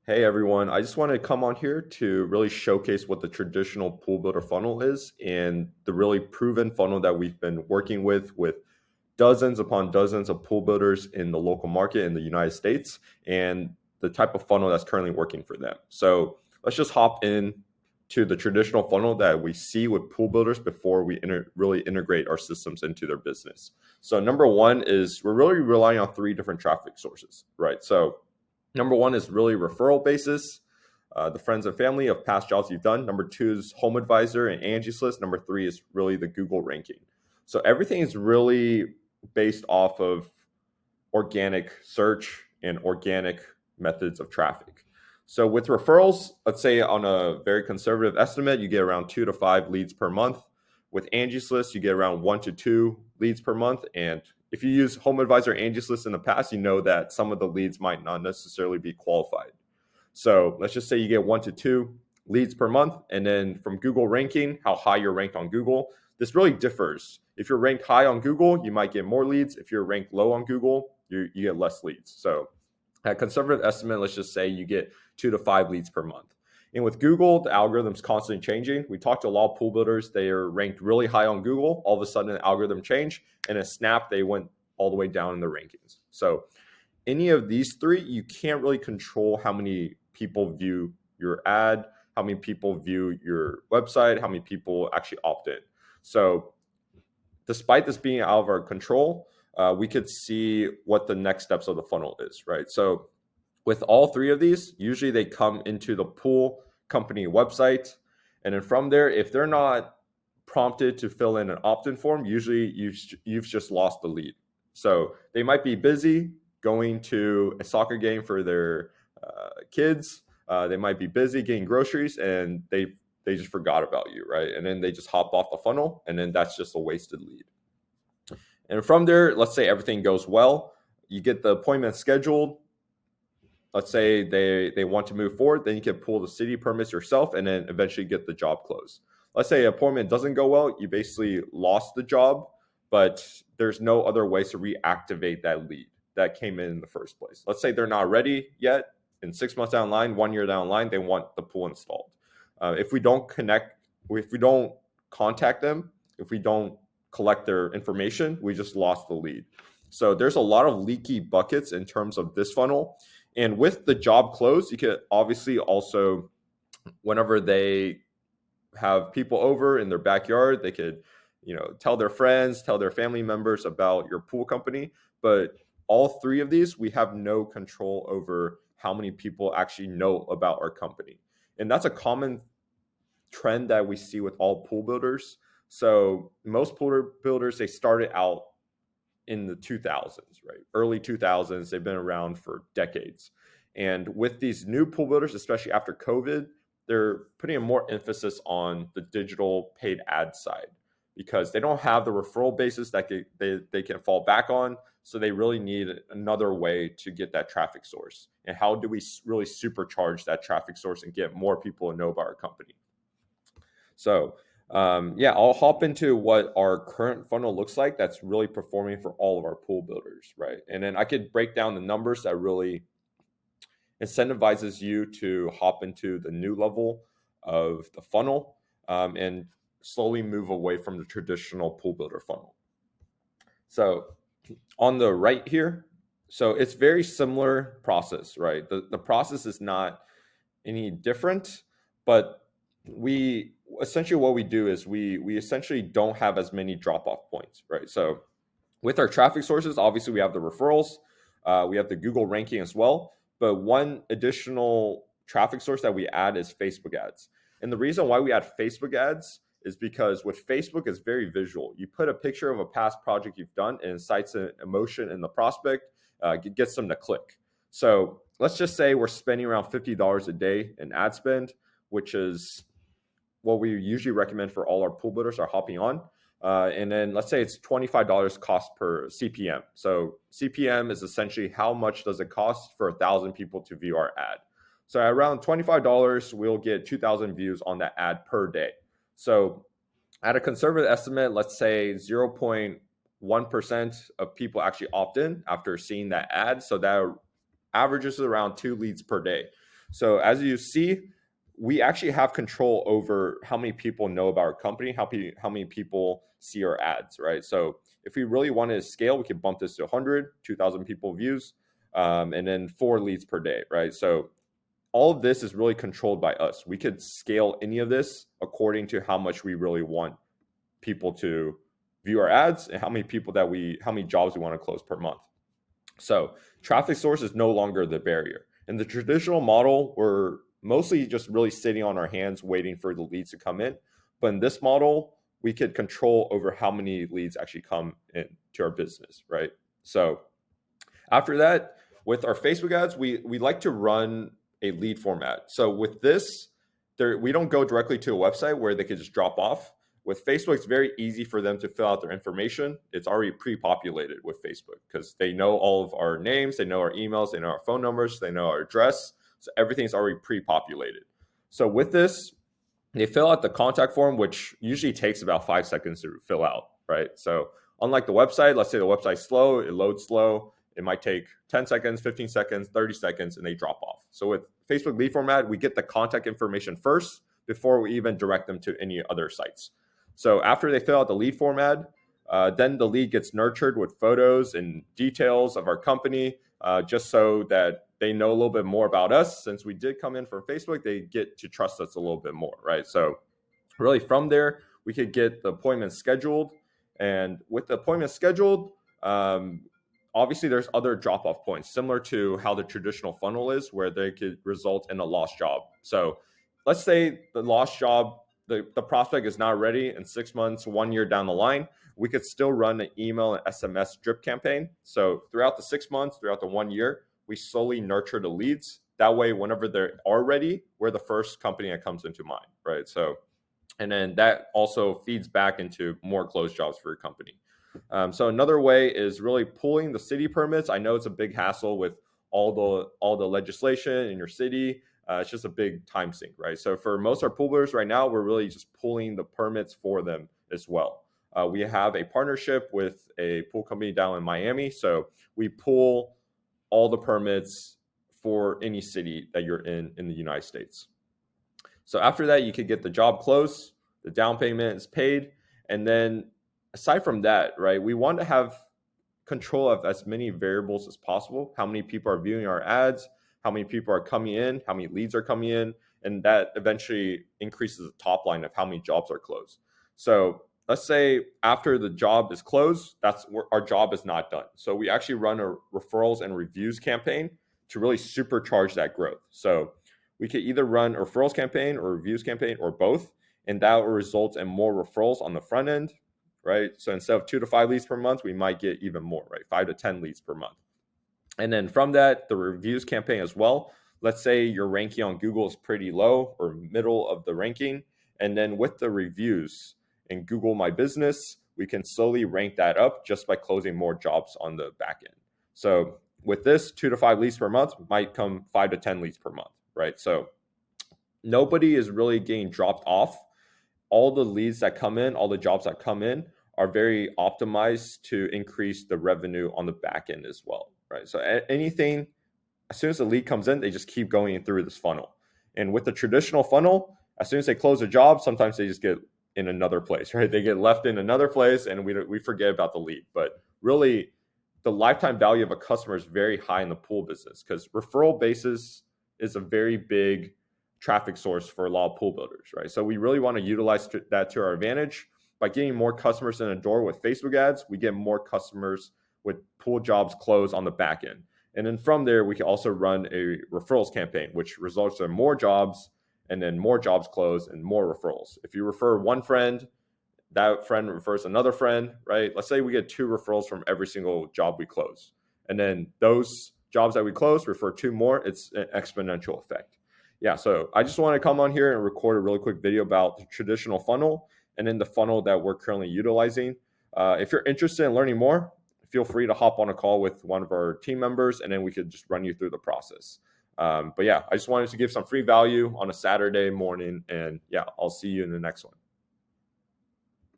Hey everyone, I just want to come on here to really showcase what the traditional pool builder funnel is and the really proven funnel that we've been working with dozens upon dozens of pool builders in the local market in the United States and the type of funnel that's currently working for them. So let's just hop in to the traditional funnel that we see with pool builders before we really integrate our systems into their business. So number one is we're really relying on three different traffic sources, right? So number one is really referral basis, the friends and family of past jobs you've done. Number two is Home Advisor and Angie's List. Number three is really the Google ranking. So everything is really based off of organic search and organic methods of traffic. So with referrals, let's say on a very conservative estimate, you get around 2 to 5 leads per month. With Angie's List, you get around 1 to 2 leads per month. And if you use Home Advisor Angie's List in the past, you know that some of the leads might not necessarily be qualified. So let's just say you get 1 to 2 leads per month. And then from Google ranking, how high you're ranked on Google, this really differs. If you're ranked high on Google, you might get more leads. If you're ranked low on Google, you get less leads. So at conservative estimate, let's just say you get 2 to 5 leads per month. And with Google, the algorithm's constantly changing. We talked to a lot of pool builders. They are ranked really high on Google. All of a sudden, the algorithm changed, and in a snap, they went all the way down in the rankings. So any of these three, you can't really control how many people view your ad, how many people view your website, how many people actually opt in. So despite this being out of our control, we could see what the next steps of the funnel is, right? So with all three of these, usually they come into the pool company website. And then from there, if they're not prompted to fill in an opt-in form, usually you've just lost the lead. So they might be busy going to a soccer game for their kids. They might be busy getting groceries, and they just forgot about you, right? And then they just hop off the funnel, and then that's just a wasted lead. And from there, let's say everything goes well, you get the appointment scheduled. Let's say they want to move forward, then you can pull the city permits yourself and then eventually get the job closed. Let's say an appointment doesn't go well, you basically lost the job, but there's no other ways to reactivate that lead that came in the first place. Let's say they're not ready yet. In 6 months down the line, 1 year down the line, they want the pool installed. If we don't contact them, if we don't collect their information, we just lost the lead. So there's a lot of leaky buckets in terms of this funnel. And with the job closed, you could obviously also, whenever they have people over in their backyard, they could, tell their friends, tell their family members about your pool company. But all three of these, we have no control over how many people actually know about our company. And that's a common trend that we see with all pool builders. So most pool builders, they started out in the 2000s, right? Early 2000s, they've been around for decades. And with these new pool builders, especially after COVID, they're putting a more emphasis on the digital paid ad side because they don't have the referral basis that they can fall back on. So they really need another way to get that traffic source. And how do we really supercharge that traffic source and get more people to know about our company? So yeah, I'll hop into what our current funnel looks like that's really performing for all of our pool builders, right? And then I could break down the numbers that really incentivizes you to hop into the new level of the funnel and slowly move away from the traditional pool builder funnel. So on the right here, so it's very similar process, right? The process is not any different, but we essentially what we do is we essentially don't have as many drop off points, right? So with our traffic sources, obviously we have the referrals, we have the Google ranking as well, but one additional traffic source that we add is Facebook ads. And the reason why we add Facebook ads is because with Facebook, it's very visual. You put a picture of a past project you've done and incites an emotion in the prospect, gets them to click. So let's just say we're spending around $50 a day in ad spend, which is what we usually recommend for all our pool builders are hopping on. And then let's say it's $25 cost per CPM. So CPM is essentially how much does it cost for 1,000 people to view our ad. So at around $25, we'll get 2,000 views on that ad per day. So at a conservative estimate, let's say 0.1% of people actually opt in after seeing that ad. So that averages around 2 leads per day. So as you see, we actually have control over how many people know about our company, how many people see our ads, right? So if we really wanted to scale, we could bump this to 100, 2,000 people views, and then 4 leads per day, right? So all of this is really controlled by us. We could scale any of this according to how much we really want people to view our ads and how many jobs we want to close per month. So traffic source is no longer the barrier. In the traditional model, we're mostly just really sitting on our hands waiting for the leads to come in. But in this model, we could control over how many leads actually come into our business, right? So after that, with our Facebook ads, we like to run a lead format. So with this, we don't go directly to a website where they could just drop off. With Facebook, it's very easy for them to fill out their information. It's already pre-populated with Facebook because they know all of our names, they know our emails, they know our phone numbers, they know our address. So everything's already pre-populated. So with this, they fill out the contact form, which usually takes about 5 seconds to fill out, right? So unlike the website, let's say the website's slow, it loads slow, it might take 10 seconds, 15 seconds, 30 seconds, and they drop off. So with Facebook lead format, we get the contact information first before we even direct them to any other sites. So after they fill out the lead format, then the lead gets nurtured with photos and details of our company, just so that they know a little bit more about us. Since we did come in from Facebook, they get to trust us a little bit more, right? So really from there, we could get the appointment scheduled. And with the appointment scheduled, obviously there's other drop-off points, similar to how the traditional funnel is, where they could result in a lost job. So let's say the lost job, the prospect is not ready in 6 months, 1 year down the line, we could still run an email and SMS drip campaign. So throughout the 6 months, throughout the 1 year, we slowly nurture the leads. That way, whenever they are ready, we're the first company that comes into mind, right? So, and then that also feeds back into more closed jobs for your company. So another way is really pulling the city permits. I know it's a big hassle with all the legislation in your city. It's just a big time sink, right? So for most of our pool builders right now, we're really just pulling the permits for them as well. We have a partnership with a pool company down in Miami. So we pull all the permits for any city that you're in the United States. So after that, you could get the job closed, the down payment is paid, and then aside from that, right, we want to have control of as many variables as possible. How many people are viewing our ads, how many people are coming in, how many leads are coming in, and that eventually increases the top line of how many jobs are closed. So let's say after the job is closed, that's where our job is not done. So we actually run a referrals and reviews campaign to really supercharge that growth. So we could either run a referrals campaign or reviews campaign or both, and that will result in more referrals on the front end, right? So instead of 2 to 5 leads per month, we might get even more, right? 5 to 10 leads per month. And then from that, the reviews campaign as well. Let's say your ranking on Google is pretty low or middle of the ranking. And then with the reviews in Google My Business, we can slowly rank that up just by closing more jobs on the back end. So with this, 2 to 5 leads per month might come 5 to 10 leads per month, right? So nobody is really getting dropped off. All the leads that come in, all the jobs that come in are very optimized to increase the revenue on the back end as well, right? So anything, as soon as the lead comes in, they just keep going through this funnel. And with the traditional funnel, as soon as they close a job, sometimes they just get in another place, right? They get left in another place and we forget about the lead. But really, the lifetime value of a customer is very high in the pool business because referral basis is a very big traffic source for a lot of pool builders, right? So we really want to utilize that to our advantage. By getting more customers in the door with Facebook ads, we get more customers with pool jobs closed on the back end. And then from there, we can also run a referrals campaign, which results in more jobs and then more jobs closed and more referrals. If you refer one friend, that friend refers another friend, right? Let's say we get 2 referrals from every single job we close. And then those jobs that we close refer 2 more. It's an exponential effect. Yeah, so I just want to come on here and record a really quick video about the traditional funnel and then the funnel that we're currently utilizing. If you're interested in learning more, feel free to hop on a call with one of our team members and then we could just run you through the process. But yeah, I just wanted to give some free value on a Saturday morning, and yeah, I'll see you in the next one.